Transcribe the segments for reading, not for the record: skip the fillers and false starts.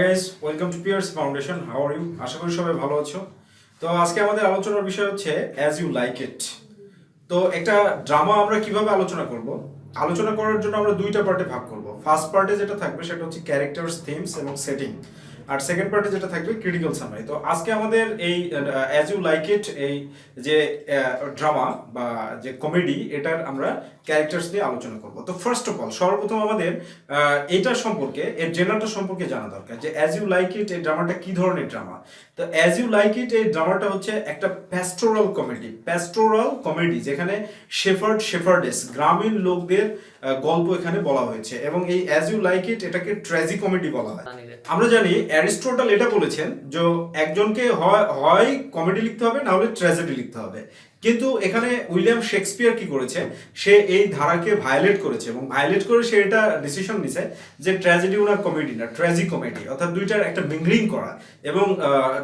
guys, welcome to PRC Foundation. How are you? আশা করি সবাই ভালো আছো। তো আজকে আমাদের আলোচনার বিষয় হচ্ছে as you like it। তো একটা ড্রামা আমরা কিভাবে আলোচনা করব? আলোচনা করার জন্য আমরা দুইটা পার্টে ভাগ করব। ফার্স্ট পার্টে যেটা থাকবে সেটা হচ্ছে ক্যারেক্টারস, থিমস এবং সেটিং। আর সেকেন্ড পার্টে যেটা থাকবে ক্রিটিক্যাল সামারি। তো আজকে আমাদের এই as you like it এই যে ড্রামা বা যে কমেডি এটার আমরা ক্যারেক্টারস নিয়ে আলোচনা করব। তো ফার্স্ট অফ অল সর্বপ্রথম আমাদের এটা সম্পর্কে এর জেনারেলটা সম্পর্কে জানা দরকার যে as you like it এই ড্রামাটা কি ধরনের ড্রামা। তো as you like it এই ড্রামাটা হচ্ছে একটা প্যাস্টোরাল কমেডি যেখানে শেফার্ডেস গ্রামীণ লোকদের গল্প এখানে বলা হয়েছে এবং এই as you like it এটাকে ট্র্যাজি কমেডি বলা হয়। আমরা জানি অ্যারিস্টটল এটা বলেছেন যে একজনকে হয় কমেডি লিখতে হবে না হলে ট্র্যাজেডি লিখতে হবে, কিন্তু এখানে উইলিয়াম শেক্সপিয়ার কি করেছে, সে এই ধারাকে ভায়োলেট করেছে এবং ভায়োলেট করে সে এটা ডিসিশন নিছে যে ট্র্যাজেডি ওনার কমেডি না, ট্র্যাজি কমেডি, অর্থাৎ দুইটার একটা মিংলিং করা। এবং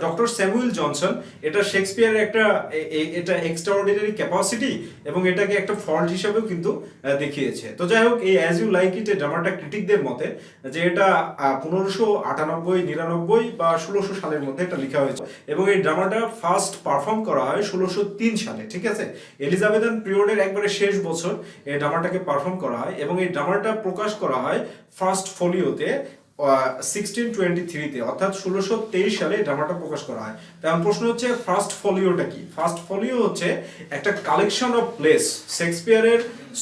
ডক্টর স্যামুয়েল জনসন এটা শেক্সপিয়ারের এটা এক্সট্রাঅর্ডিনারি ক্যাপাসিটি এবং এটাকে একটা ফল্ট হিসেবেও কিন্তু দেখিয়েছে। তো যাই হোক, এই as you like it এই ড্রামাটা ক্রিটিকদের মতে যে এটা 1598, 99 বা 1600 সালের মধ্যে এটা লেখা হয়েছে এবং এই ড্রামাটা ফার্স্ট পারফর্ম করা হয় 1603 সালে। ঠিক আছে, এলিজাবেথান পিরিয়ডের একবারে শেষ বছর এই ড্রামাটাকে পারফর্ম করা হয় এবং এই ড্রামাটা প্রকাশ করা হয় ফার্স্ট ফোলিওতে 1623-তে, অর্থাৎ 1623 সালে ড্রামাটা প্রকাশ করা হয়। তেমন প্রশ্ন হচ্ছে ফার্স্ট ফোলিওটা কি? ফার্স্ট ফোলিও হচ্ছে একটা কালেকশন অফ প্লেস। শেক্সপিয়ারের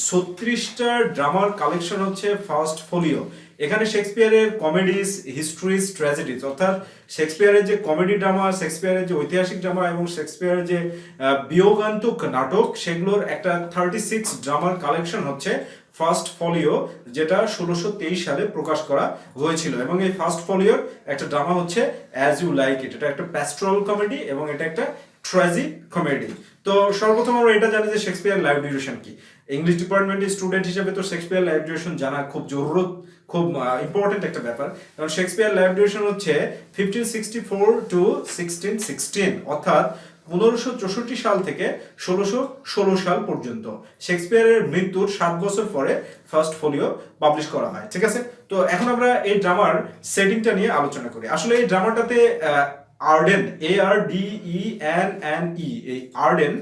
36টা ড্রামার কালেকশন হচ্ছে ফার্স্ট ফোলিও। এখানে শেক্সপিয়ারের কমেডিজ, হিস্ট্রিজ, ট্র্যাজেডিজ, অর্থাৎ শেক্সপিয়ারের যে কমেডি ড্রামা, শেক্সপিয়ারের যে ঐতিহাসিক ড্রামা এবং শেক্সপিয়ারের যে বিয়োগান্তক নাটক, সেগুলোর একটা 36 ড্রামার কালেকশন হচ্ছে ফার্স্ট ফোলিও, যেটা 1623 সালে প্রকাশ করা হয়েছিল। এবং এই ফার্স্ট ফোলিওর একটা ড্রামা হচ্ছে as you like it। এটা একটা প্যাস্টোরাল কমেডি এবং এটা একটা ট্র্যাজি কমেডি। তো সর্বপ্রথম আমরা এটা জানি যে শেক্সপিয়ার লাইফ ডিউরেশন কি। ইংলিশ ডিপার্টমেন্টের স্টুডেন্ট হিসেবে তো শেক্সপিয়ার লাইফ ডিউরেশন জানা খুব জরুরত, খুব ইম্পর্টেন্ট একটা ব্যাপার। কারণ শেক্সপিয়ার লাইফ ডিউরেশন হচ্ছে 1564 to 1616, অর্থাৎ 1564 সাল থেকে 1616 সাল পর্যন্ত। শেক্সপিয়ারের মৃত্যুর 7 বছর পরে ফার্স্ট ফোলিও পাবলিশ করা হয়। ঠিক আছে, তো এখন আমরা এই ড্রামার সেটিংটা নিয়ে আলোচনা করি। আসলে এই ড্রামাটাতে আর্ডেন, ARDENNE, এই আর্ডেন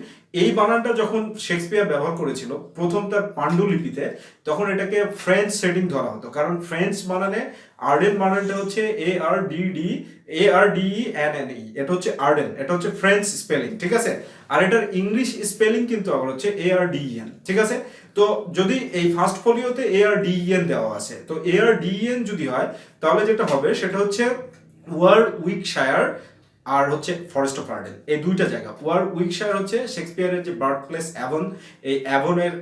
এই বানানটা যখন শেক্সপিয়ার ব্যবহার করেছিল প্রথম তার পাণ্ডুলিপিতে, তখন এটাকে ফ্রেঞ্চ সেটিং ধরা হতো। কারণ ফ্রেঞ্চ বানানে আর্ডেন বানানটা হচ্ছে ARDENNE, এটা হচ্ছে আর্ডেন, এটা হচ্ছে ফ্রেঞ্চ স্পেলিং। ঠিক আছে, আর এটার ইংলিশ স্পেলিং কিন্তু আবার হচ্ছে ARDEN। ঠিক আছে, তো যদি এই ফার্স্ট ফোলিওতে ARDEN দেওয়া আছে, তো ARDEN যদি হয় তাহলে যেটা হবে সেটা হচ্ছে ওয়ারউইকশায়ার আর হচ্ছে ফরেস্ট অফ আর্ডেন, এই দুইটা জায়গা। ওয়ারউইকশায়ার হচ্ছে শেক্সপিয়ারের যে বার্থ প্লেস অ্যাভন, এই অ্যাভনের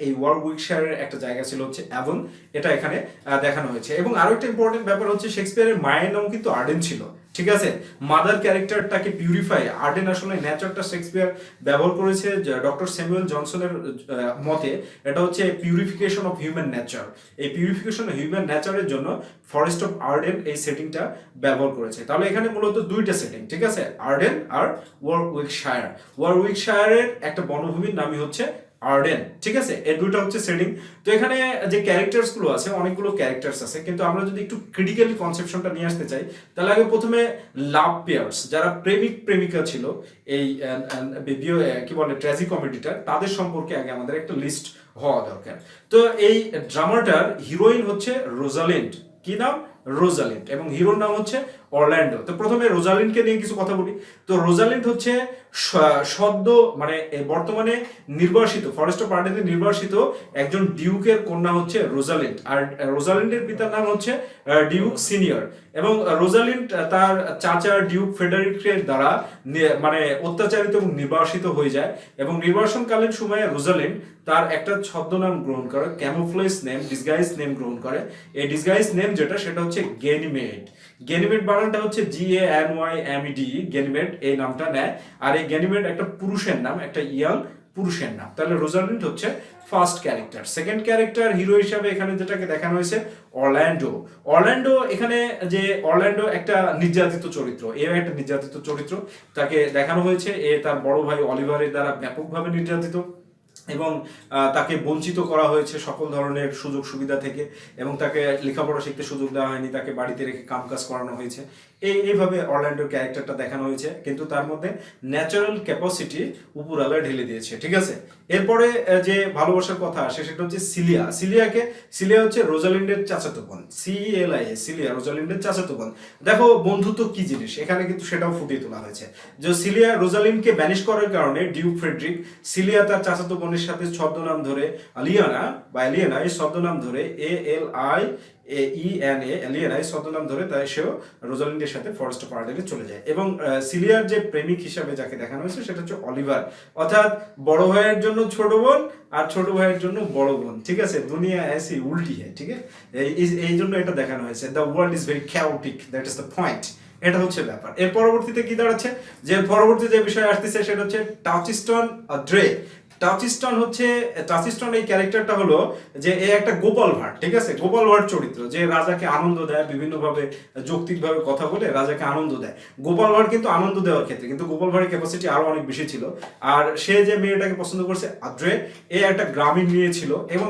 এই ওয়ারউইকশায়ারের একটা জায়গা ছিল হচ্ছে অ্যাভন, এটা এখানে দেখানো হয়েছে। এবং আরো একটা ইম্পর্টেন্ট ব্যাপার হচ্ছে শেক্সপিয়ারের মায়ের নাম কিন্তু আর্ডেন ছিল। ঠিক আছে, মাদার ক্যারেক্টারটাকে পিউরিফাই, আর্ডেন আসলে নেচারটা শেক্সপিয়ার ব্যবহার করেছে ডক্টর স্যামুয়েল জনসনের মতে, এটা হচ্ছে পিউরিফিকেশন অফ হিউম্যান নেচার। এই পিউরিফিকেশন অফ হিউম্যান নেচারের জন্য ফরেস্ট অফ আর্ডেন এই সেটিংটা ব্যবহার করেছে। তাহলে এখানে মূলত দুইটা সেটিং। ঠিক আছে, আর্ডেন আর ওয়ারউইকশায়ার। ওয়ারউইকশায়ারের একটা বনভূমির নামই হচ্ছে আর্ডেন। ঠিক আছে, এই দুইটা হচ্ছে সেটিং। তো এখানে যে ক্যারেক্টারস গুলো আছে, অনেকগুলো ক্যারেক্টারস আছে, কিন্তু আমরা যদি একটু ক্রিটিক্যালি কনসেপশনটা নিয়ে আসতে চাই তাহলে আগে প্রথমে লাভ পেয়ার্স, যারা প্রেমিক প্রেমিকা ছিল এই কি বলে ট্র্যাজি কমেডিটার, তাদের সম্পর্কে আগে আমাদের একটা লিস্ট হওয়া দরকার। তো এই ড্রামাটার হিরোইন হচ্ছে রোজালিন্ড। কি নাম? রোজালিন্ড। এবং হিরোর নাম হচ্ছে অরল্যান্ডো। তো প্রথমে রোজালিন্ডকে নিয়ে কিছু কথা বলি। তো রোজালিন্ড হচ্ছে সদ্য মানে বর্তমানে নির্বাসিত, ফরেস্ট অফ আর্ডেনে নির্বাসিত একজন ডিউকের কন্যা হচ্ছে রোজালিন্ড। আর রোজালিন্ডের পিতার নাম হচ্ছে ডিউক সিনিয়র। এবং রোজালিন্ড তার চাচা ডিউক ফ্রেডারিকের দ্বারা মানে অত্যাচারিত এবং নির্বাসিত হয়ে যায়। এবং নির্বাসনকালীন সময়ে রোজালিন্ড তার একটা ছদ্মনাম গ্রহণ করে, ক্যামোফ্লেজ নেম, ডিসগাইজ নেম গ্রহণ করে। এই ডিসগাইজ নেম যেটা সেটা হচ্ছে গ্যানিমেড। গ্যানিমেড বানানটা হচ্ছে GANYMED, গ্যানিমেড এই নামটা নেয়। আর এই গ্যানিমেড একটা পুরুষের নাম, একটা ইয়াং পুরুষের নাম। তাহলে রোজালিন্ড হচ্ছে first character. Second character hero হিসাবে এখানে যেটাকে দেখানো হয়েছে অরল্যান্ডো। অরল্যান্ডো এখানে যে অরল্যান্ডো একটা নির্যাতিত চরিত্র, একটা নির্যাতিত চরিত্র, তাকে দেখানো হয়েছে তার বড় ভাই অলিভারের দ্বারা ব্যাপকভাবে নির্যাতিত। এবং তাকে বঞ্চিত করা হয়েছে সকল ধরনের সুযোগ সুবিধা থেকে, এবং তাকে লেখাপড়া শিখতে সুযোগ দেওয়া হয়নি, তাকে বাড়িতে রেখে কাজ করানো হয়েছে। এইভাবে অরল্যান্ডোর ক্যারেক্টারটা দেখানো হয়েছে, কিন্তু তার মধ্যে ন্যাচারাল ক্যাপাসিটি উপরালা ঢেলে দিয়েছে, ঠিক আছে। এরপরে যে ভালোবাসার কথা আসে সেটা হচ্ছে সিলিয়া হচ্ছে রোজালিন্ডের চাচাতো বোন, সিলিয়া রোজালিন্ডের চাচাতো বোন। দেখো বন্ধুত্ব কি জিনিস, এখানে কিন্তু সেটাও ফুটিয়ে তোলা হয়েছে যে সিলিয়া রোজালিন্ডকে ব্যানিশ করার কারণে ডিউক ফ্রেডরিক সিলিয়া তার চাচাতো বোনের সাথে ছদ্মনাম ধরে আলিয়েনা এই ছদ্মনাম ধরে এলিয়েনা এই ছদ্মনাম ধরে তাই সেও রোজালিন্ডের সাথে ফরেস্ট অফ আর্ডেনে চলে যায়। এবং সিলিয়ার যে প্রেমিক হিসাবে যাকে দেখানো হয়েছে সেটা হচ্ছে অলিভার, অর্থাৎ বড় ভাইয়ের জন্য ছোট বোন আর ছোট ভাইয়ের জন্য বড় বোন, ঠিক আছে। দুনিয়া ऐसी উল্টি है, ঠিক আছে। এই জন্য এটা দেখানো হয়েছে, the world is very chaotic, that is the point. এটা হচ্ছে ব্যাপার। এর পরবর্তীতে কি দাঁড়াচ্ছে, যে পরবর্তী যে বিষয় আসতেছে সেটা হচ্ছে টাচস্টোন অড্রে। টাচস্টোন এই ক্যারেক্টারটা হলো যে এ একটা গোপাল ভাঁড়, ঠিক আছে, গোপাল ভাঁড় চরিত্র, যে রাজাকে আনন্দ দেয়, বিভিন্নভাবে যৌক্তিকভাবে কথা বলে রাজাকে আনন্দ দেয়। গোপাল ভাঁড় কিন্তু আনন্দ দেওয়ার ক্ষেত্রে কিন্তু গোপাল ভাঁড়ের ক্যাপাসিটি আরো অনেক বেশি ছিল। আর সে যে মেয়েটাকে পছন্দ করছে আদ্রে, এ একটা গ্রামীণ মেয়ে ছিল, এবং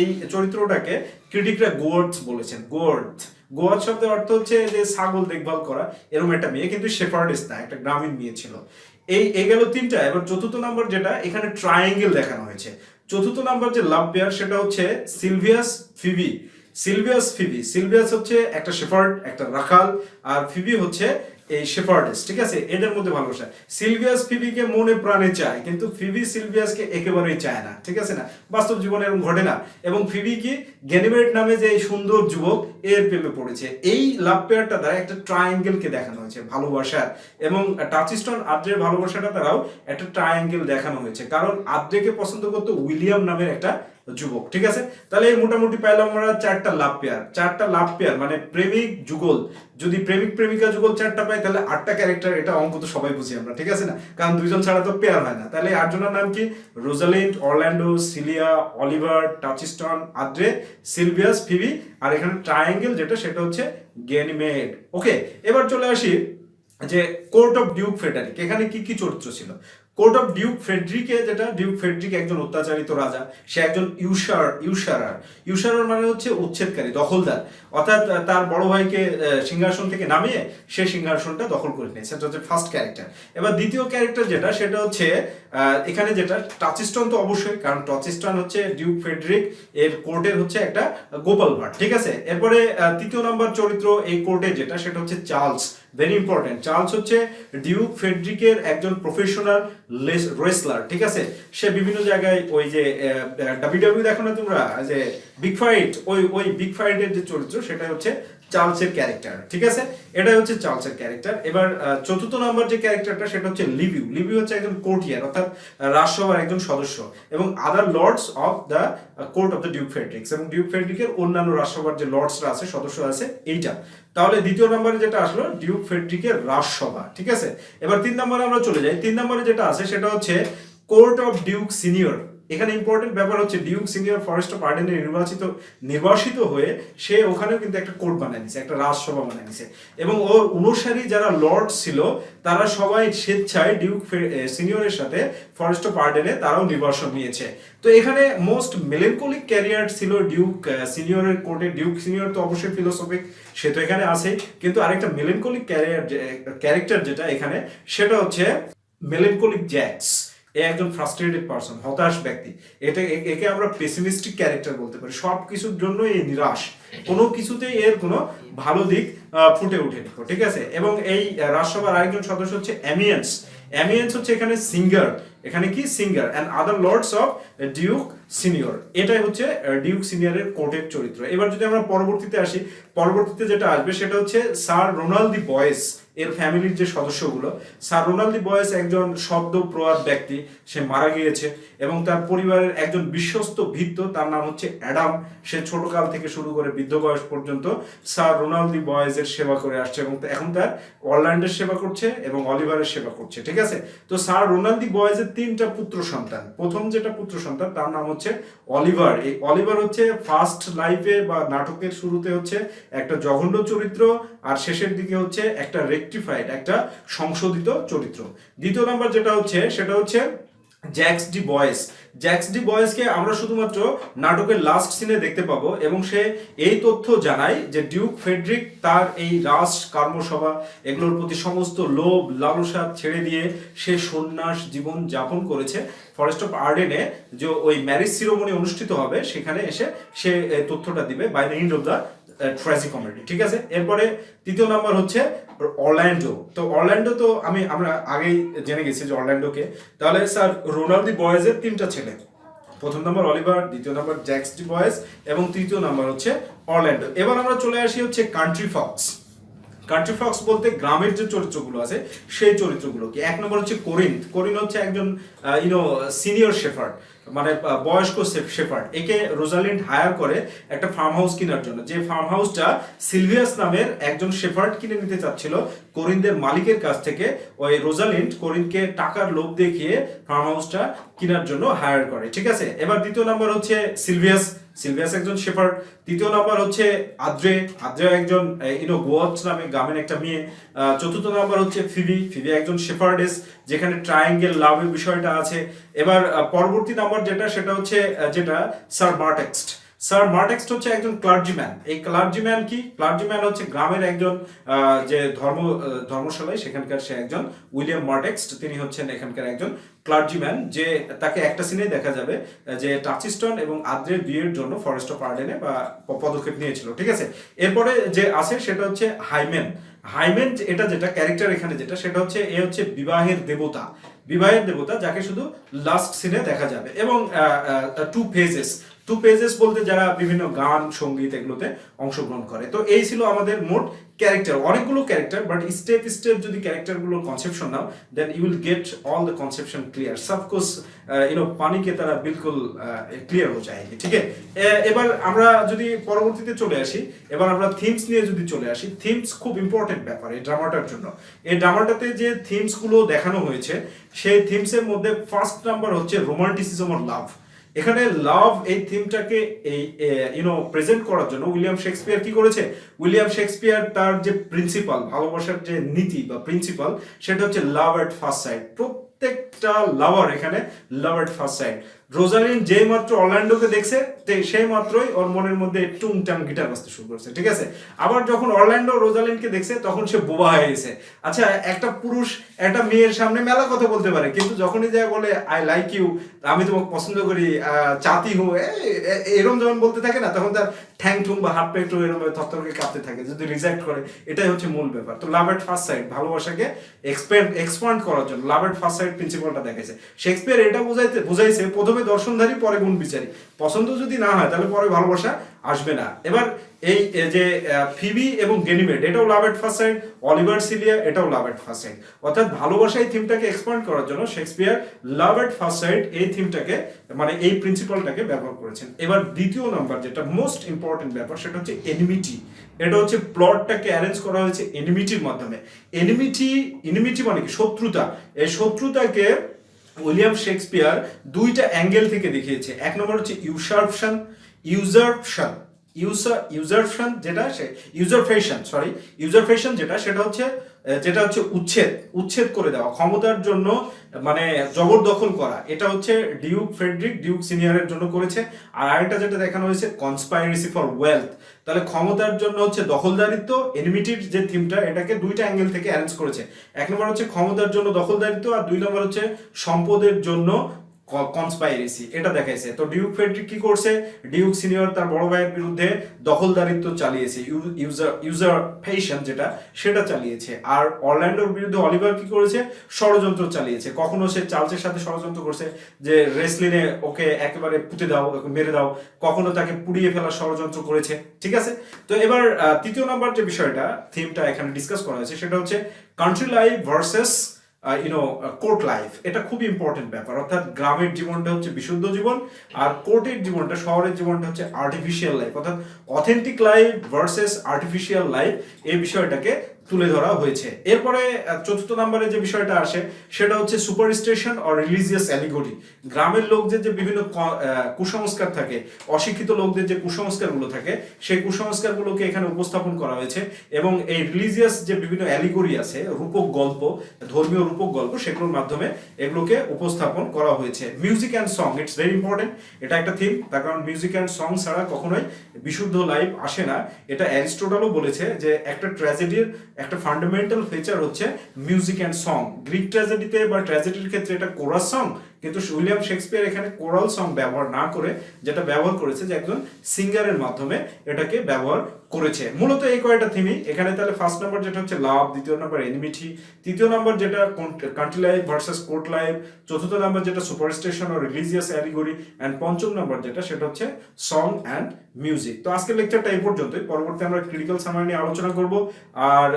এই চরিত্রটাকে ক্রিটিকরা গোয়ার্ডস বলেছেন। গোয়ার্ড শব্দের অর্থ হচ্ছে যে ছাগল দেখভাল করা, এরকম একটা মেয়ে, কিন্তু শেফার্ডেস না, একটা গ্রামীণ মেয়ে ছিল। এই গেল তিনটা। এবার চতুর্থ নাম্বার যেটা এখানে ট্রায়াঙ্গেল দেখানো হয়েছে। চতুর্থ নাম্বার যে লাভ পেয়ার সেটা হচ্ছে সিলভিয়াস হচ্ছে একটা শেফার্ড, একটা রাখাল, আর ফিবি হচ্ছে এই শেফার্ডেস, ঠিক আছে। এদের মধ্যে ভালোবাসা, সিলভিয়াস ফিবিকে মনে প্রাণে চায়, কিন্তু ফিবি সিলভিয়াসকে একেবারেই চায় না, ঠিক আছে না, বাস্তব জীবনে এরকম ঘটে না। এবং ফিবি কি গ্যানিমেড নামে যে সুন্দর যুবক এর প্রেমে পড়েছে। এই লাভ পেয়ারটা দ্বারা একটা ট্রায়াঙ্গেলকে দেখানো হয়েছে ভালোবাসার, এবং টাচস্টোন আদ্রের ভালোবাসাটা দ্বারাও একটা ট্রায়াঙ্গেল দেখানো হয়েছে, কারণ আদ্রেকে পছন্দ করতো উইলিয়াম নামের একটা যুবক, ঠিক আছে। তাহলে মোটামুটি পাইলাম আমরা চারটা লাভ পেয়ার মানে প্রেমিক যুগল। যদি প্রেমিক প্রেমিকা যুগল চারটা পাই তাহলে 8টা ক্যারেক্টার, এটা অঙ্ক তো সবাই বুঝি আমরা, ঠিক আছে না, কারণ দুইজন ছাড়া তো পেয়ার হয় না। তাহলে 8 জনের নাম কি, Rosalind, Orlando, Celia, Oliver, Touchstone, Audrey, Silvius, Phoebe, আর এখানে ট্রায়াঙ্গেল যেটা সেটা হচ্ছে গ্যানিমেড। ওকে, এবার চলে আসি যে কোর্ট অফ ডিউক ফ্রেডারিক, এখানে কি কি চরিত্র ছিল। কোর্ট অফ ডিউক ফ্রেডরিক একজন অত্যাচারিত রাজা, সে একজন ইউসারার মানে হচ্ছে উচ্ছেদকারী, দখলদার, অর্থাৎ তার বড় ভাইকে সিংহাসন থেকে নামিয়ে সে সিংহাসনটা দখল করে নেয়, সেটা হচ্ছে ফার্স্ট ক্যারেক্টার। এবার দ্বিতীয় ক্যারেক্টার যেটা সেটা হচ্ছে এখানে যেটা টাচস্টোন, তো অবশ্যই, কারণ টাচস্টোন হচ্ছে ডিউক ফ্রেডরিক এর কোর্টের হচ্ছে একটা গোপাল ভাঁড়, ঠিক আছে। এরপরে তৃতীয় নম্বর চরিত্র এই কোর্টের যেটা সেটা হচ্ছে চার্লস, ভেরি ইম্পর্টেন্ট। চার্লস হচ্ছে ডিউক ফ্রেডরিকের একজন প্রফেশনাল রেসলার, ঠিক আছে। সে বিভিন্ন জায়গায় ওই যে ডাব্লিউডাব্লিউ দেখো না তোমরা, যে বিগ ফাইট, ওই বিগ ফাইটের যে চরিত্র সেটা হচ্ছে চার্লসের ক্যারেক্টার, ঠিক আছে। এটাই হচ্ছে চার্লসের ক্যারেক্টার। এবার চতুর্থ নম্বর যে ক্যারেক্টারটা সেটা হচ্ছে লিভিউ হচ্ছে একজন কোর্টিয়ার, অর্থাৎ রাজসভার একজন সদস্য, এবং other lords of the court of the duke Frederick's, এবং ডিউক ফ্রেডরিকের অন্যান্য রাজসভার যে লর্ডসরা আছে, সদস্য আছে, এইটা। তাহলে দ্বিতীয় নম্বরে যেটা আসলো ডিউক ফ্রেডরিকের রাজসভা, ঠিক আছে। এবার 3 নম্বরে আমরা চলে যাই। 3 নম্বরে যেটা আছে সেটা হচ্ছে কোর্ট অফ ডিউক সিনিয়র। এখানে ইম্পর্টেন্ট ব্যাপার হচ্ছে ডিউক সিনিয়র ফরেস্ট অফ আর্ডেনে নির্বাসিত হয়ে সে ওখানেও কিন্তু একটা কোর্ট বানিয়ে নিছে, একটা রাজসভা বানিয়ে নিছে, এবং ওর অনুসারী যারা লর্ড ছিল তারা সবাই স্বেচ্ছায় ডিউক সিনিয়রের সাথে ফরেস্ট অফ আর্ডেনে তারাও নির্বাসন নিয়েছে। তো এখানে মোস্ট মেলেনকলিক ক্যারিয়ার ছিল ডিউক সিনিয়রের কোর্টে। ডিউক সিনিয়র তো অবশ্যই ফিলোসফিক, সে তো এখানে আছে, কিন্তু আরেকটা মেলেনকলিক ক্যারেক্টার যেটা এখানে সেটা হচ্ছে মেলেনকলিক জ্যাক্স। এ একজন ফ্রাস্ট্রেটেড পারসন, হতাশ ব্যক্তি। একে আমরা পেসিমিস্টিক ক্যারেক্টার বলতে পারি, সব কিছুর জন্য এই নিরাশ, কোনো কিছুতেই এর কোনো ভালো দিক ফুটে ওঠেনি, ঠিক আছে। এবং এই রাজসভার আরেকজন সদস্য হচ্ছে অ্যামিয়েন্স হচ্ছে এখানে সিঙ্গার, এখানে কি singer and other lords of duke senior. এটাই হচ্ছে ডিউক সিনিয়রের কোর্টের চরিত্র। এবার যদি আমরা পরবর্তীতে আসি, পরবর্তীতে যেটা আসবে সেটা হচ্ছে স্যার রোনাল্ড দি বয়েস এর ফ্যামিলির যে সদস্যগুলো। স্যার রোনাল্ড দি বয়েস একজন শব্দ প্রয়াত ব্যক্তি, সে মারা গিয়েছে, এবং তার পরিবারের একজন বিশ্বস্ত ভৃত্য, তার নাম হচ্ছে অ্যাডাম। সে ছোটকাল থেকে শুরু করে বৃদ্ধ বয়স পর্যন্ত স্যার রোনাল্ড দি বয়েসের সেবা করে আসছে, এবং এখন তার অরল্যান্ডের সেবা করছে এবং অলিভারের সেবা করছে, ঠিক আছে। তো স্যার রোনাল্ড দি বয়েসের 3টা পুত্র সন্তান। প্রথম যেটা পুত্র সন্তান তার নাম হচ্ছে অলিভার। এই অলিভার হচ্ছে ফার্স্ট লাইফে বা নাটকের শুরুতে হচ্ছে একটা জঘন্য চরিত্র, আর শেষের দিকে হচ্ছে একটা রেকটিফাইড, একটা সংশোধিত চরিত্র। দ্বিতীয় নাম্বার যেটা হচ্ছে সেটা হচ্ছে জ্যাক্স জ্যাক্স ডি বয়েজকে আমরা শুধুমাত্র নাটকের লাস্ট সিনে দেখতে পাবো এবং সে এই তথ্য জানায় যে ডিউক ফ্রেডরিক তার এই রাজ কর্মসভা এগুলোর প্রতি সমস্ত লোভ লালসা ছেড়ে দিয়ে সে সন্ন্যাস জীবন যাপন করেছে ফরেস্ট অফ আর্ডেনে যে ওই ম্যারেজ সিরিমনি অনুষ্ঠিত হবে সেখানে এসে সে তথ্যটা দিবে by the end of the tragicomedy. ঠিক আছে, এরপরে তৃতীয় নাম্বার হচ্ছে অরল্যান্ডো। তো অরল্যান্ডো তো আমরা আগেই জেনে গেছি যে অরল্যান্ডোকে। তাহলে স্যার রোনাল্ড দি বয়েজের তিনটা ছেলে, প্রথম নাম্বার অলিভার, দ্বিতীয় নাম্বার জ্যাক্স ডি বয়েজ এবং তৃতীয় নাম্বার হচ্ছে অরল্যান্ডো। এবার আমরা চলে আসি হচ্ছে কান্ট্রি ফক্স। কান্ট্রি ফক্স বলতে গ্রামের যে চরিত্রগুলো আছে সেই চরিত্রগুলো কি, এক নম্বর হচ্ছে কোরিন্থ। কোরিন্থ হচ্ছে একজন সিনিয়র শেফার্ড, মানে বয়স্ক শেফার্ড। একে রোজালিন্ড হায়ার করে একটা ফার্ম হাউস কেনার জন্য, যে ফার্ম হাউসটা সিলভিয়াস নামের একজন শেফার্ড কিনে নিতে চাচ্ছিল কোরিন্থের মালিকের কাছ থেকে। ওই রোজালিন্ড কোরিন্থকে টাকার লোভ দেখিয়ে ফার্ম হাউসটা কেনার জন্য হায়ার করে। ঠিক আছে, এবার দ্বিতীয় নাম্বার হচ্ছে সিলভিয়াস একজন শেফার্ড। তৃতীয় নাম্বার হচ্ছে আদ্রে একজন গোয়াচ নামে গ্রামের একটা মেয়ে। চতুর্থ নাম্বার হচ্ছে ফিবি একজন শেফার্ডেস, যেখানে ট্রায়াঙ্গেল লাভের বিষয়টা আছে। এবার পরবর্তী নাম্বার সেটা হচ্ছে স্যার মার্টেক্সট হচ্ছে একজন ক্লার্জিম্যান। এই ক্লার্জিম্যান কি, ক্লার্জিম্যান হচ্ছে গ্রামের একজন যে ধর্মশালায় সেখানকার সে একজন উইলিয়াম মার্টেক্সট, তিনি হচ্ছেন এখানকার একজন ক্লার্জিম্যান, যে তাকে একটা সিনে দেখা যাবে যে টাচিস্টন এবং আদ্রের বিয়ের জন্য ফরেস্ট অফ আর্ডেনে বা পদক্ষেপ নিয়েছিল। ঠিক আছে, এরপরে যে আছে সেটা হচ্ছে হাইমেন। এটা যেটা ক্যারেক্টার এখানে সেটা হচ্ছে এ হচ্ছে বিবাহের দেবতা, যাকে শুধু লাস্ট সিনে দেখা যাবে। এবং টু পেজেস বলতে যারা বিভিন্ন গান সঙ্গীত এগুলোতে অংশগ্রহণ করে। তো এই ছিল আমাদের মোট ক্যারেক্টার, অনেকগুলো ক্যারেক্টার, বাট স্টেপ যদি ক্যারেক্টারগুলোর কনসেপশন নাও then you will get all the conception clear. सबकोर्स পানি কে তারা বিলকুল ক্লিয়ার হয়ে যায়। ঠিক আছে, এবার আমরা যদি পরবর্তীতে চলে আসি, এবার আমরা থিমস নিয়ে যদি চলে আসি, থিমস খুব ইম্পর্টেন্ট ব্যাপার এই ড্রামাটার জন্য। এই ড্রামাটাতে যে থিমস গুলো দেখানো হয়েছে সেই থিমসের মধ্যে ফার্স্ট নাম্বার হচ্ছে রোমান্টিসিজম অফ লাভ। এখানে লাভ এই থিমটাকে এই প্রেজেন্ট করার জন্য উইলিয়াম শেক্সপিয়ার কি করেছে, উইলিয়াম শেক্সপিয়ার তার যে প্রিন্সিপাল, ভালোবাসার যে নীতি বা প্রিন্সিপাল, সেটা হচ্ছে লাভ এট ফার্স্ট সাইট। প্রত্যেকটা লাভার এখানে লাভ এট ফার্স্ট সাইট। রোজালিন্ড যেই মাত্র অরল্যান্ডোকে দেখছে সেই মাত্রই ওর মনের মধ্যে টুংটাং গিটার বাজতে শুরু করছে। ঠিক আছে, আবার যখন অরল্যান্ডো রোজালিন্ডকে দেখছে তখন সে বোবা হয়ে গেছে। আচ্ছা, একটা পুরুষ একটা মেয়ের সামনে মেলা কথা বলতে পারে, কিন্তু যখনই যায় বলে আই লাইক ইউ, আমি তোমাকে পছন্দ করি, চাতি হো, এরকম যখন বলতে থাকে না, তখন তার ঠ্যাং ঠুং বা হাত পা একটু এরকম থরথরকে কাঁপতে থাকে যদি রিজেক্ট করে। এটাই হচ্ছে মূল ব্যাপার। তো লাভ এট ফার্স্ট সাইট, ভালোবাসাকে এক্সপান্ড করার জন্য লাভ এট ফার্স্ট সাইট প্রিন্সিপালটা দেখাইছে। শেক্সপিয়ার এটা বুঝাইছে প্রথমে দর্শনধারী পরে গুণ বিচারী। পছন্দ যদি না হয় তাহলে পরে ভালোবাসা আসবে না। এবার এই যে ফিবি এবং গেনিমেড, এটাও love at first sight. Oliver Celia, এটাও লাভ এট ফার্স্ট সাইট। অর্থাৎ ভালোবাসা এই থিমটাকে এক্সপান্ড করার জন্য Shakespeare love at first site এই থিমটাকে, মানে এই প্রিন্সিপালটাকে ব্যবহার করেছেন। এবার দ্বিতীয় নাম্বার যেটা মোস্ট ইম্পর্টেন্ট ব্যাপার, সেটা হচ্ছে এনিমিটি। এটা হচ্ছে প্লটটাকে অ্যারেঞ্জ করা হয়েছে এনিমিটির মাধ্যমে। এনিমিটি মানে কি, শত্রুতা। এই শত্রুতাকে উইলিয়াম শেক্সপিয়ার দুইটা অ্যাঙ্গেল থেকে দেখিয়েছে। এক নম্বর হচ্ছে ইউজারফেশন যেটা হচ্ছে উচ্ছেদ করে দেওয়া, ক্ষমতার জন্য মানে জবরদখল করা। এটা হচ্ছে ডিউক ফ্রেডরিক ডিউক সিনিয়রের জন্য করেছে। আর আরেকটা যেটা দেখানো হয়েছে কনস্পাইরেসি ফর ওয়েলথ, তাহলে ক্ষমতার জন্য হচ্ছে দখলদারিত্ব। এনিমিটির যে থিমটা, এটাকে দুইটা অ্যাঙ্গেল থেকে অ্যারেঞ্জ করেছে। এক নম্বর হচ্ছে ক্ষমতার জন্য দখলদারিত্ব, আর দুই নম্বর হচ্ছে সম্পদের জন্য কনস্পাইরেসি, এটা দেখাইছে। তো ডিউক ফ্রেডরিক কি করছে, ডিউক সিনিয়র তার বড় ভাইয়ের বিরুদ্ধে দখলদারিত্ব চালিয়েছে, ইউজারপেশন সেটা চালিয়েছে। আর অরল্যান্ডোর বিরুদ্ধে অলিভার কি করেছে, ষড়যন্ত্র চালিয়েছে। কখনো সে চার্লসের সাথে ষড়যন্ত্র করছে যে রেসলিনে ওকে একেবারে পুঁতে দাও, মেরে দাও, কখনো তাকে পুড়িয়ে ফেলার ষড়যন্ত্র করেছে। ঠিক আছে, তো এবার তৃতীয় নাম্বার যে বিষয়টা থিমটা এখানে ডিসকাস করা হয়েছে সেটা হচ্ছে country life versus court life. এটা খুবই ইম্পর্টেন্ট ব্যাপার। অর্থাৎ গ্রামের জীবনটা হচ্ছে বিশুদ্ধ জীবন, আর কোর্টের জীবনটা, শহরের জীবনটা হচ্ছে আর্টিফিশিয়াল লাইফ। অর্থাৎ authentic life versus artificial life, এই বিষয়টাকে তুলে ধরা হয়েছে। এরপরে চতুর্থ নম্বরে যে বিষয়টা আসে সেটা হচ্ছে সুপারস্টিশন অর রিলিজিয়াস অ্যালিগরি। গ্রামের লোকদের যে বিভিন্ন কুসংস্কার থাকে, অশিক্ষিত লোকদের যে কুসংস্কারগুলো থাকে, সেই কুসংস্কারগুলোকে এখানে উপস্থাপন করা হয়েছে এবং এই রিলিজিয়াস যে বিভিন্ন অ্যালিগরি আছে, রূপক গল্প, ধর্মীয় রূপক গল্প, সেগুলোর মাধ্যমে এগুলোকে উপস্থাপন করা হয়েছে। Music and song, it's very important, এটা একটা থিম, তার কারণ মিউজিক অ্যান্ড সং ছাড়া কখনোই বিশুদ্ধ লাইফ আসে না। এটা অ্যারিস্টটলও বলেছে যে একটা ট্র্যাজেডির একটা ফান্ডামেন্টাল ফিচার হচ্ছে মিউজিক অ্যান্ড সং। গ্রিক ট্র্যাজেডিতে বা ট্র্যাজেডির ক্ষেত্রে এটা কোরাস সং, কিন্তু উইলিয়াম শেক্সপিয়ার এখানে কোরাল সং ব্যবহার না করে যেটা ব্যবহার করেছে যে একজন সিঙ্গারের মাধ্যমে এটাকে ব্যবহার করেছে। মূলত এই কয়টা থিমই এখানে। তাহলে ফার্স্ট নাম্বার যেটা হচ্ছে লাভ, দ্বিতীয় নাম্বার এনিমিটি, তৃতীয় নাম্বার যেটা country life versus court life, চতুর্থ নাম্বার যেটা সুপারস্টিশন ও রিলিজিয়াস অ্যালিগরি, অ্যান্ড পঞ্চম নাম্বার যেটা সেটা হচ্ছে সং অ্যান্ড মিউজিক। তো আজকের লেকচারটা এই পর্যন্তই। পরবর্তী আমরা ক্রিটিক্যাল সামারি নিয়ে আলোচনা করব। আর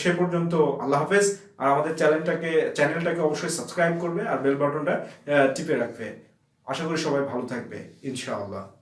সে পর্যন্ত আল্লাহ হাফেজ। আর আমাদের চ্যানেলটাকে অবশ্যই সাবস্ক্রাইব করবে আর বেল বাটনটা টিপে রাখবে। আশা করি সবাই ভালো থাকবে ইনশাআল্লাহ।